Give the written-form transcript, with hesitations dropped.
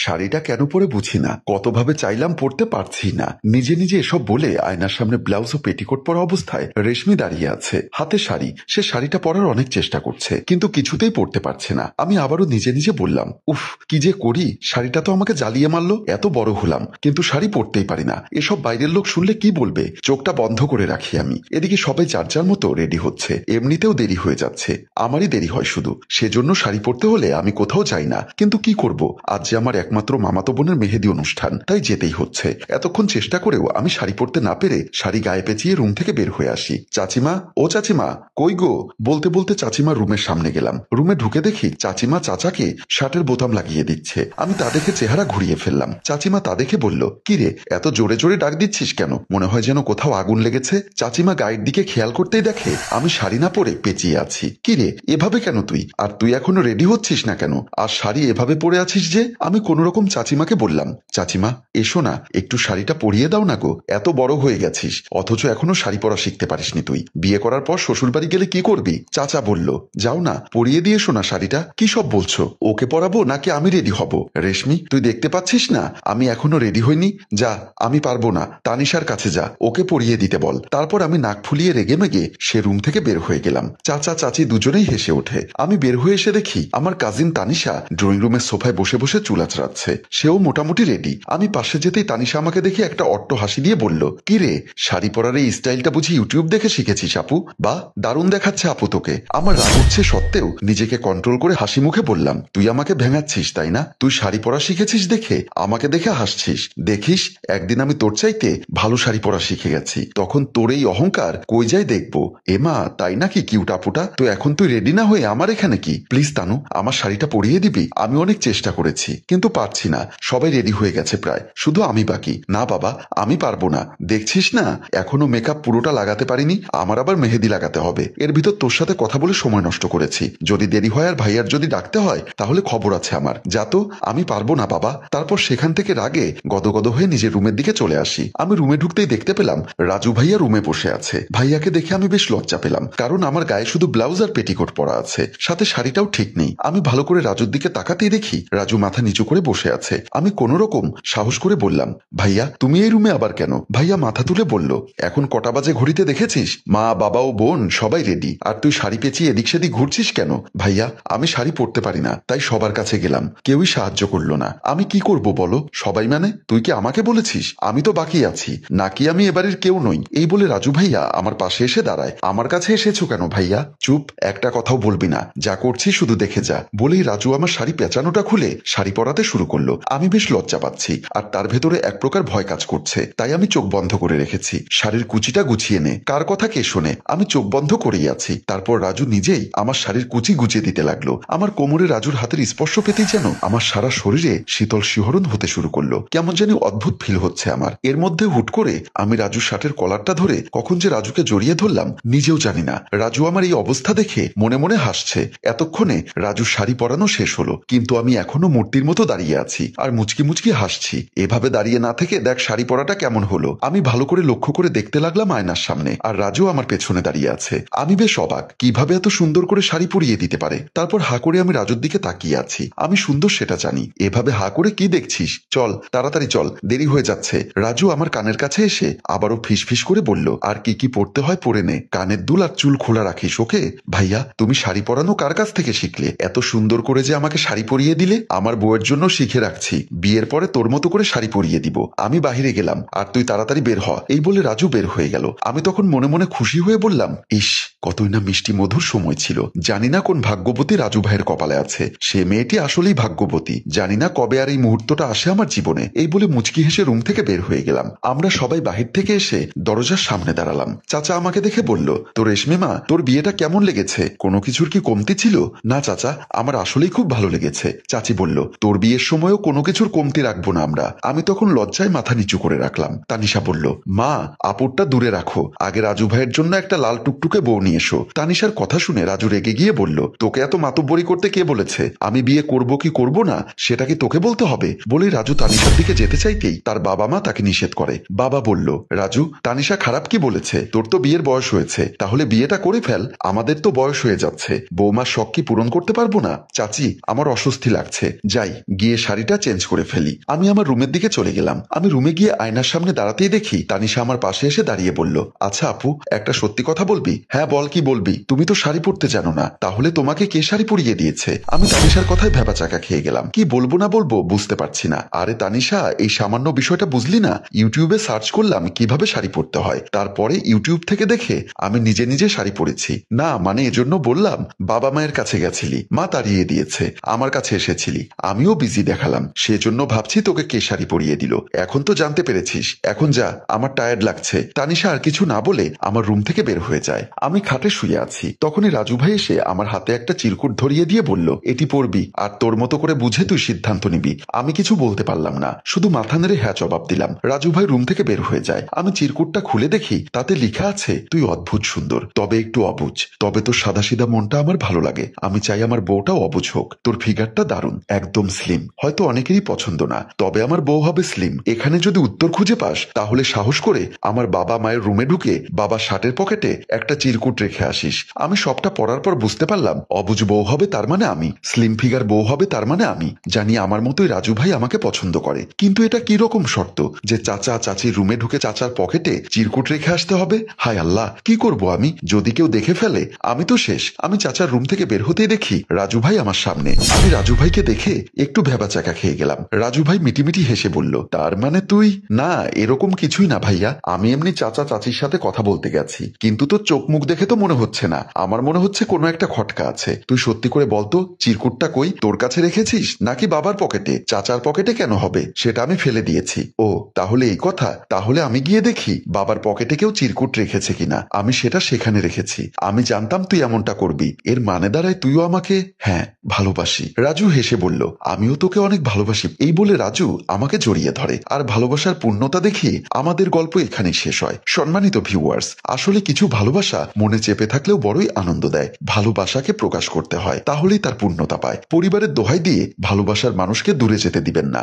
শাড়িটা কেন পরে বুঝি না, কতভাবে চাইলাম পরতে পারছি না। নিজে নিজে এসব বলে আয়নার সামনে ব্লাউজ ও পেটিকোট পরা অবস্থায় রেশমি দাঁড়িয়ে আছে, হাতে শাড়ি। সে শাড়িটা পরার অনেক চেষ্টা করছে কিন্তু কিছুতেই পরতে পারছে না। আমি আবারও নিজে নিজে বললাম, উফ কি যে করি, শাড়িটা তো আমাকে জ্বালিয়ে মারলো। এত বড় হলাম কিন্তু শাড়ি পরতেই পারি না। এসব বাইরের লোক শুনলে কি বলবে। চোখটা বন্ধ করে রাখি আমি। এদিকে সবাই যার যার মতো রেডি হচ্ছে। এমনিতেও দেরি হয়ে যাচ্ছে, আমারই দেরি হয় শুধু। সেজন্য শাড়ি পরতে হলে আমি কোথাও যাই না, কিন্তু কি করব, আজ যে আমার একমাত্র মামাতো বোনের মেহেদি অনুষ্ঠান, তাই যেতেই হচ্ছে। এতক্ষণ চেষ্টা করেও আমি শাড়ি পরতে না পেরে শাড়ি গায়ে পেঁচিয়ে রুম থেকে বের হয়ে আসি। চাচিমা, ও চাচিমা, কই গো? বলতে বলতে চাচিমা রুমের সামনে গেলাম। রুমে ঢুকে দেখি চাচিমা চাচাকে শার্টের বোতাম লাগিয়ে দিচ্ছে। আমি তা দেখে চেহারা ঘুরিয়ে ফেললাম। চাচিমা তা দেখে বলল, কি রে এত জোরে জোরে ডাক দিচ্ছিস কেন? মনে হয় যেন কোথাও আগুন লেগেছে। চাচিমা গায়ের দিকে খেয়াল করতেই দেখে আমি শাড়ি না পরে পেঁচিয়ে আছি। কি রে এভাবে কেন তুই? আর তুই এখনো রেডি হচ্ছিস না কেন? আর শাড়ি এভাবে পরে আছিস যে? আমি কোনোরকম চাচিমাকে বললাম, চাচিমা এসো না, একটু শাড়িটা পরিয়ে দাও না গো। এত বড় হয়ে গেছিস অথচ এখনো শাড়ি পরা শিখতে পারিসনি তুই। বিয়ে করার পর শ্বশুর বাড়ি গেলে কি করবি? চাচা বলল, যাও না পরিয়ে দিয়ে এসো না শাড়িটা। কি সব বলছো? ওকে পরাবো নাকি আমি রেডি হব? রেশমি তুই দেখতে পাচ্ছিস না আমি এখনো রেডি হইনি? যা, আমি পারবো না, তানিশার কাছে যা, ওকে পরিয়ে দিতে বল। তারপর আমি নাক ফুলিয়ে রেগে মেগে সে রুম থেকে বের হয়ে গেলাম। চাচা চাচি দুজনেই হেসে ওঠে। আমি বের হয়ে এসে দেখি আমার কাজিন তানিশা ড্রয়িং রুমের সোফায় বসে বসে চুল আঁচড়াচ্ছে। সেও মোটামুটি রেডি। আমি পাশে যেতেই তানিশা আমাকে দেখে একটা অট্ট হাসি দিয়ে বলল, কি রে শাড়ি পরার এই স্টাইলটা বুঝি ইউটিউব দেখে শিখেছিস আপু? বা দারুণ দেখাচ্ছে আপু তোকে। আমার রাগ উঠছে সত্ত্বেও নিজেকে কন্ট্রোল করে হাসি মুখে বললাম, তুই আমাকে ভেঙাচ্ছিস তাই না? তুই শাড়ি পরা শিখেছিস দেখে আমাকে দেখে হাসছিস। দেখিস একদিন আমি তোর চাইতে ভালো শাড়ি পরা শিখে গেছি, তখন তোর এই অহংকার কই যায় দেখবো। এমা তাই নাকি কিউট আপুটা? তো এখন তুই রেডি না হয়ে আমার এখানে কি? প্লিজ তানু আমার শাড়িটা পরিয়ে দিবি। আমি অনেক চেষ্টা করেছি কিন্তু পারছি না। সবাই রেডি হয়ে গেছে প্রায়, শুধু আমি বাকি। না বাবা আমি পারবো না, দেখছিস না এখনো মেকআপ পুরোটা লাগাতে পারিনি। আমার আবার মেহেদি লাগাতে হবে। এর ভিতর তোর সাথে কথা বলে সময় নষ্ট করেছি। যদি দেরি হয় আর ভাইয়ার যদি ডাকতে হয় তাহলে খবর আছে আমার। যা তো, আমি পারবো না বাবা। তারপর সেখান থেকে রাগে গদগদ হয়ে নিজের রুমের দিকে চলে আসি। আমি রুমে ঢুকতেই দেখতে পেলাম রাজু ভাইয়া রুমে বসে আছে। ভাইয়াকে দেখে আমি বেশ লজ্জা পেলাম, কারণ আমার গায়ে শুধু ব্লাউজ আর পেটিকোট পরা আছে, সাথে শাড়িটাও ঠিক নেই। আমি ভালো করে রাজুর দিকে তাকাতেই দেখি রাজু মাথা নিচু করে বসে আছে। আমি কোনো রকম সাহস করে বললাম, ভাইয়া তুমি এই রুমে আবার কেন? ভাইয়া মাথা তুলে বলল, এখন কটা বাজে ঘড়িতে দেখেছিস? মা বাবা ও বোন সবাই রেডি, আর তুই শাড়ি পেঁচিয়ে এদিক সেদিক ঘুরছিস কেন? ভাইয়া আমি শাড়ি পরতে পারি না, তাই সবার কাছে গেলাম, কেউই সাহায্য করলো না। আমি কি করব বলো? সবাই মানে তুই কি আমাকে বলেছিস? আমি তো বাকি আছি নাকি আমি এবারের কেউ নই? এই বলে রাজু ভাইয়া আমার পাশে এসে দাঁড়ায়। আমার কাছে এসেছো কেন ভাইয়া? চুপ, একটা কথাও বলবি না, যা করছি শুধু দেখে যা। বলেই রাজু আমার শাড়ি পেঁচানোটা খুলে শাড়ি পরাতে শুরু করলো। আমি বেশ লজ্জা পাচ্ছি আর তার ভেতরে এক প্রকার ভয় কাজ করছে, তাই আমি চোখ বন্ধ করে রেখেছি। শাড়ির কুচিটা গুছিয়ে নে, কার কথা কে শোনে। আমি চোখ বন্ধ করেই আছি। তারপর রাজু নিজেই আমার শাড়ির কুচি গুছিয়ে দিতে লাগলো। আমার কোমরে রাজুর হাতের স্পর্শ পেতেই যেন আমার সারা শরীরে শীতল শিহরণ হতে শুরু করলো। কেমন জানি অদ্ভুত ফিল হচ্ছে আমার। এর মধ্যে হুট করে আমি রাজুর শার্টের কলারটা ধরে কখন যে রাজুকে জড়িয়ে ধরলাম নিজেও জানি না। রাজু আমার এই অবস্থা দেখে মনে মনে হাসছে। এতক্ষণে রাজুর শাড়ি পরানো শেষ হলো, কিন্তু আমি এখনো মূর্তির মতো দাঁড়িয়ে আছি আর মুচকি মুচকি হাসছি। এভাবে দাঁড়িয়ে না থেকে দেখ শাড়ি পরাটা কেমন হলো। আমি ভালো করে লক্ষ্য করে দেখতে লাগলাম আয়নার সামনে, আর রাজু আমার পেছনে দাঁড়িয়ে আছে। আমি বেশ অবাক, কিভাবে এত সুন্দর করে শাড়ি পরিয়ে দিতে পারে। তারপর হা করে আমি রাজুর দিকে তাকিয়ে আছি। আমি সুন্দর সেটা জানি, এভাবে হা করে কি দেখছিস? চল তাড়াতাড়ি চল, দেরি হয়ে যাচ্ছে। রাজু আমার কানের কাছে এসে আবারও ফিস ফিস করে বলল, আর কি কি পড়তে হয় পরে নে, কানের দুল আর চুল খোলা রাখিস ওকে? ভাইয়া তুমি শাড়ি পরানো কার কাছ থেকে শিখলে? এত সুন্দর করে যে আমাকে শাড়ি পরিয়ে দিলে। আমার বউয়ের জন্য শিখে রাখছি, বিয়ের পরে তোর মতো করে শাড়ি পরিয়ে দিব। আমি বাহিরে গেলাম আর তুই তাড়াতাড়ি বের হ। এই বলে রাজু বের হয়ে গেল। আমি তখন মনে মনে খুশি হয়ে বললাম, ইস কতই না মিষ্টি মধুর সময় ছিল। জানি না কোন ভাগ্যবতী রাজু ভাইয়ের কপালে আছে। সে মেয়েটি আসলেই ভাগ্যবতী। জানি না কবে আর এই মুহূর্তটা আসে আমার জীবনে। এই বলে মুচকি হেসে রুম থেকে বের হয়ে গেলাম। আমরা সবাই বাহির থেকে এসে দরজার সামনে দাঁড়ালাম। চাচা আমাকে দেখে বলল, তো রেশমি মা তোর বিয়েটা কেমন লেগেছে? কোনো কিছুর কি কমতি ছিল? না চাচা আমার আসলেই খুব ভালো লেগেছে। চাচি বলল, তোর বিয়ের সময়ও কোনো কিছুর কমতি রাখবো না আমরা। আমি তখন লজ্জায় মাথা নিচু করে রাখলাম। তানিশা বলল, মা আপুরটা দূরে রাখো, আগে রাজু ভাইয়ের জন্য একটা লাল টুকটুকে বউ নিয়ে এসো। তানিশার কথা শুনে রাজু রেগে গিয়ে বলল, তোকে এত মাতব্বরি করতে কে বলেছে? আমি বিয়ে করব কি করব না সেটা কি তোকে বলতে হবে? বলেই রাজু তানিশার দিকে যেতে চাইতেই তার বাবা মা তাকে নিষেধ করে। বাবা বলল, রাজু তানিশা খারাপ কি বলেছে? তোর তো বিয়ের বয়স হয়েছে, তাহলে বিয়েটা করে ফেল। আমাদের তো বয়স হয়ে যাচ্ছে, বৌমার শখ কি পূরণ করতে পারবো না? চাচি আমার অস্বস্তি লাগছে, যাই গিয়ে গিয়ে শাড়িটা চেঞ্জ করে ফেলি। আমি আমার রুমের দিকে চলে গেলাম। আমি রুমে গিয়ে আয়নার সামনে দাঁড়াতেই দেখি তানিশা আমার পাশে এসে দাঁড়িয়ে বলল, আচ্ছা আপু, একটা সত্যি কথা বলবি? হ্যাঁ বল, কি বলবি? তুমি তো শাড়ি পরতে জানো না, তাহলে তোমাকে কে শাড়ি পরিয়ে দিয়েছে? আমি তানিশার কথায় ভ্যাবাচাকা খেয়ে গেলাম। কি বলবো না বলবো বুঝতে পারছি না। আরে তানিশা, এই সামান্য বিষয়টা বুঝলি না? ইউটিউবে সার্চ করলাম কিভাবে শাড়ি পরতে হয়, তারপরে ইউটিউব থেকে দেখে আমি নিজে নিজে শাড়ি পরেছি। না মানে এজন্য বললাম, বাবা মায়ের কাছে গেছিলি, মা তাড়িয়ে দিয়েছে, আমার কাছে এসেছিলি, আমিও বিজি দেখালাম, সেজন্য ভাবছি তোকে কে শাড়ি পরিয়ে দিল। এখন তো জানতে পেরেছিস, এখন যা, আমার টায়ার্ড লাগছে। তানিশা আর কিছু না বলে আমার রুম থেকে বের হয়ে যায়। আমি খাটে শুয়ে আছি, তখনই রাজু ভাই এসে আমার হাতে একটা চিরকুট ধরিয়ে দিয়ে বলল, এটি পড়বি আর তোর মতো করে বুঝে তুই সিদ্ধান্ত নিবি। আমি কিছু বলতে পারলাম না, শুধু মাথা নেড়ে হ্যাঁ জবাব দিলাম। রাজু ভাই রুম থেকে বের হয়ে যায়। আমি চিরকুটটা খুলে দেখি তাতে লেখা আছে, তুই অদ্ভুত সুন্দর, তবে একটু অবুঝ, তবে তোর সাদাসিধা মনটা আমার ভালো লাগে। আমি চাই আমার বউটাও অবুঝ হোক। তোর ফিগারটা দারুণ, একদম স্লিম, হয়তো অনেকেরই পছন্দ না, তবে আমার বউ হবে স্লিম। এখানে যদি উত্তর খুঁজে পাস তাহলে সাহস করে আমার বাবা মায়ের রুমে ঢুকে বাবা শার্টের পকেটে একটা চিরকুট রেখে আসিস। আমি সবটা পড়ার পর বুঝতে পারলাম, অবুঝ বউ হবে তার মানে আমি, স্লিম ফিগার বউ হবে তার মানে আমি। জানি আমার মতোই রাজু ভাই আমাকে পছন্দ করে, কিন্তু এটা কি রকম শর্ত যে চাচা চাচির রুমে ঢুকে চাচার পকেটে চিরকুট রেখে আসতে হবে? হায় আল্লাহ, কি করব আমি? যদি কেউ দেখে ফেলে আমি তো শেষ। আমি চাচার রুম থেকে বের হতেই দেখি রাজু ভাই আমার সামনে। আমি রাজু ভাইকে দেখে একটু ভ্যাবাচাকা খেয়ে গেলাম। রাজু ভাই মিটিমিটি হেসে বলল, তার মানে তুই? না এরকম কিছুই না ভাইয়া, আমি এমনি চাচা চাচির সাথে কথা বলতে গেছি, কিন্তু তোর চোখ মুখ দেখে তো মনে হচ্ছে না, আমার মনে হচ্ছে কোনো একটা খটকা আছে। তুই সত্যি করে বলতো, চিরকুটটা কই? তোর কাছে রেখেছিস নাকি বাবার পকেটে? চাচার পকেটে কেন হবে, সেটা আমি ফেলে দিয়েছি। ও তাহলে এই কথা, তাহলে আমি গিয়ে দেখি বাবার পকেটে কেউ চিরকুট রেখেছে কিনা। আমি সেটা সেখানে রেখেছি। আমি জানতাম তুই এমনটা করবি, এর মানে দাঁড়ায় তুইও আমাকে হ্যাঁ ভালোবাসি। রাজু হেসে বলল, আমিও তোকে অনেক ভালোবাসি। এই বলে রাজু আমাকে জড়িয়ে ধরে। আর ভালোবাসার পূর্ণতা দেখিয়ে আমাদের গল্প এখানেই শেষ হয়। সম্মানিত ভিউয়ার্স, আসলে কিছু ভালোবাসা মনে চেপে থাকলেও বড়ই আনন্দ দেয়। ভালোবাসাকে প্রকাশ করতে হয়, তাহলেই তার পূর্ণতা পায়। পরিবারের দোহাই দিয়ে ভালোবাসার মানুষকে দূরে যেতে দিবেন না।